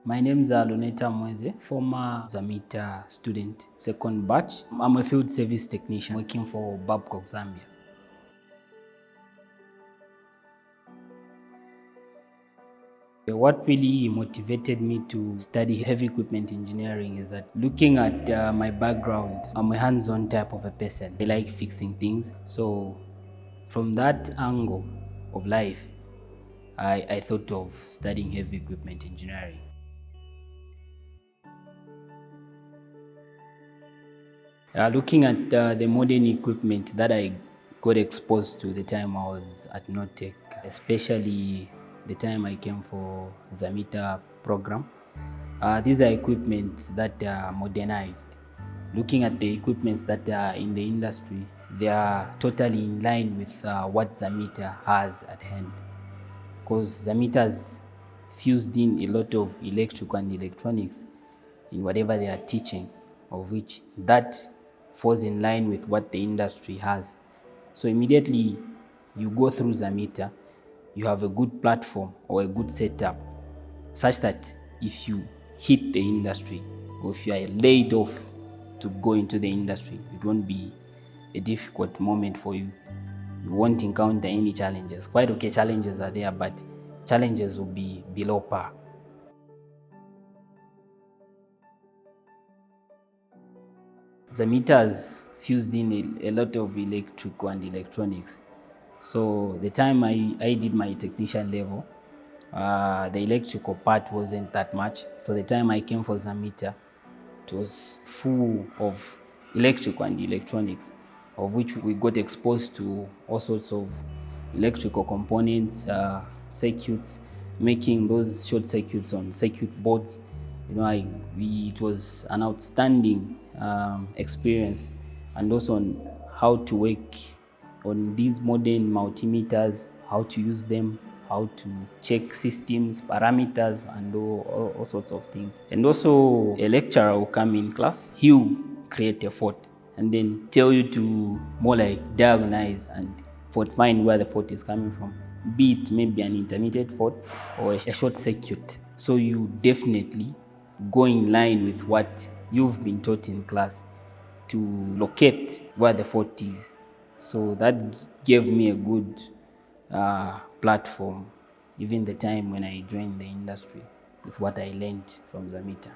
My name is Luneta Mweze, former ZAMITA student, second batch. I'm a field service technician working for Babcock, Zambia. What really motivated me to study heavy equipment engineering is that looking at my background, I'm a hands-on type of a person. I like fixing things. So from that angle of life, I thought of studying heavy equipment engineering. Looking at the modern equipment that I got exposed to the time I was at Notech, especially the time I came for ZAMITA program, these are equipments that are modernized. Looking at the equipments that are in the industry, they are totally in line with what ZAMITA has at hand. Because ZAMITA has fused in a lot of electrical and electronics in whatever they are teaching, of which that falls in line with what the industry has. So immediately you go through ZAMITA, you have a good platform or a good setup such that if you hit the industry or if you are laid off to go into the industry, it won't be a difficult moment for you. You won't encounter any challenges. Quite okay, challenges are there, but challenges will be below par. ZAMITA has fused in a lot of electrical and electronics. So the time I did my technician level, the electrical part wasn't that much. So the time I came for ZAMITA, it was full of electrical and electronics, of which we got exposed to all sorts of electrical components, circuits, making those short circuits on circuit boards. It was an outstanding experience, and also on how to work on these modern multimeters, how to use them, how to check systems, parameters, and all sorts of things. And also a lecturer will come in class, he will create a fault and then tell you to more like diagnose and fault find where the fault is coming from, be it maybe an intermediate fault or a short circuit. So you definitely go in line with what you've been taught in class to locate where the fault is. So that gave me a good platform, even the time when I joined the industry, with what I learned from ZAMITA.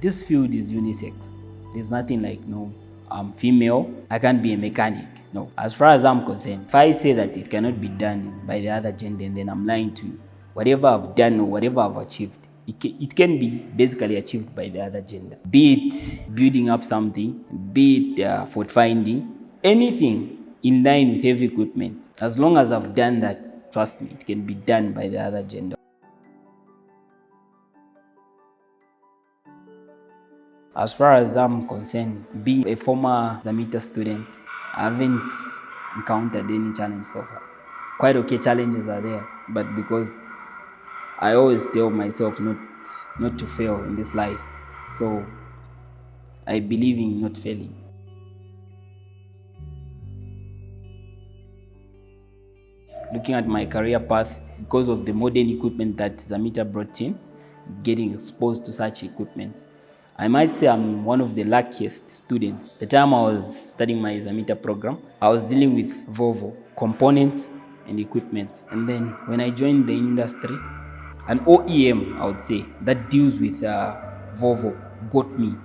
This field is unisex. There's nothing like, no, I'm female, I can't be a mechanic. No, as far as I'm concerned, if I say that it cannot be done by the other gender, then I'm lying to you. Whatever I've done or whatever I've achieved, it can be basically achieved by the other gender. Be it building up something, be it fault finding, anything in line with heavy equipment. As long as I've done that, trust me, it can be done by the other gender. As far as I'm concerned, being a former ZAMITA student, I haven't encountered any challenge so far. Quite okay, challenges are there, but because I always tell myself not to fail in this life, so I believe in not failing. Looking at my career path, because of the modern equipment that ZAMITA brought in, getting exposed to such equipments, I might say I'm one of the luckiest students. The time I was studying my ZAMITA program, I was dealing with Volvo components and equipment. And then when I joined the industry, an OEM, I would say, that deals with Volvo got me.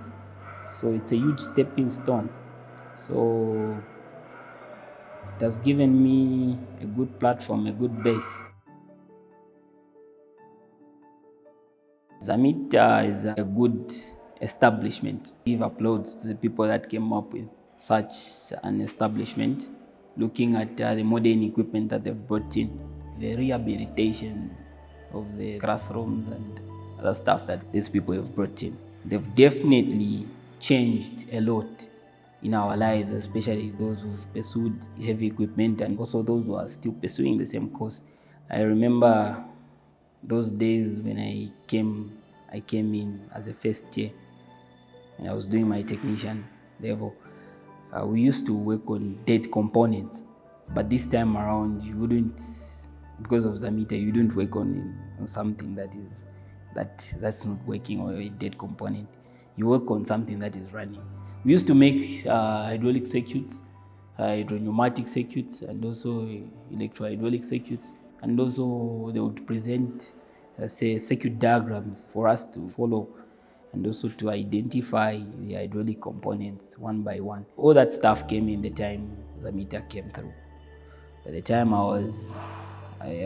So it's a huge stepping stone. So it has given me a good platform, a good base. ZAMITA is a good establishment. Give applause to the people that came up with such an establishment, looking at the modern equipment that they've brought in, the rehabilitation of the classrooms and other stuff that these people have brought in. They've definitely changed a lot in our lives, especially those who've pursued heavy equipment and also those who are still pursuing the same course. I remember those days when I came in as a first year and I was doing my technician level. We used to work on dead components, but this time around you wouldn't because of ZAMITA, you don't work on something that's not working or a dead component. You work on something that is running. We used to make hydraulic circuits, hydropneumatic circuits, and also electro-hydraulic circuits. And also they would present, say, circuit diagrams for us to follow, and also to identify the hydraulic components one by one. All that stuff came in the time ZAMITA came through. By the time I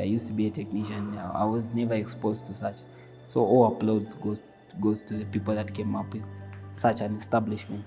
used to be a technician, I was never exposed to such. So all uploads goes to the people that came up with such an establishment.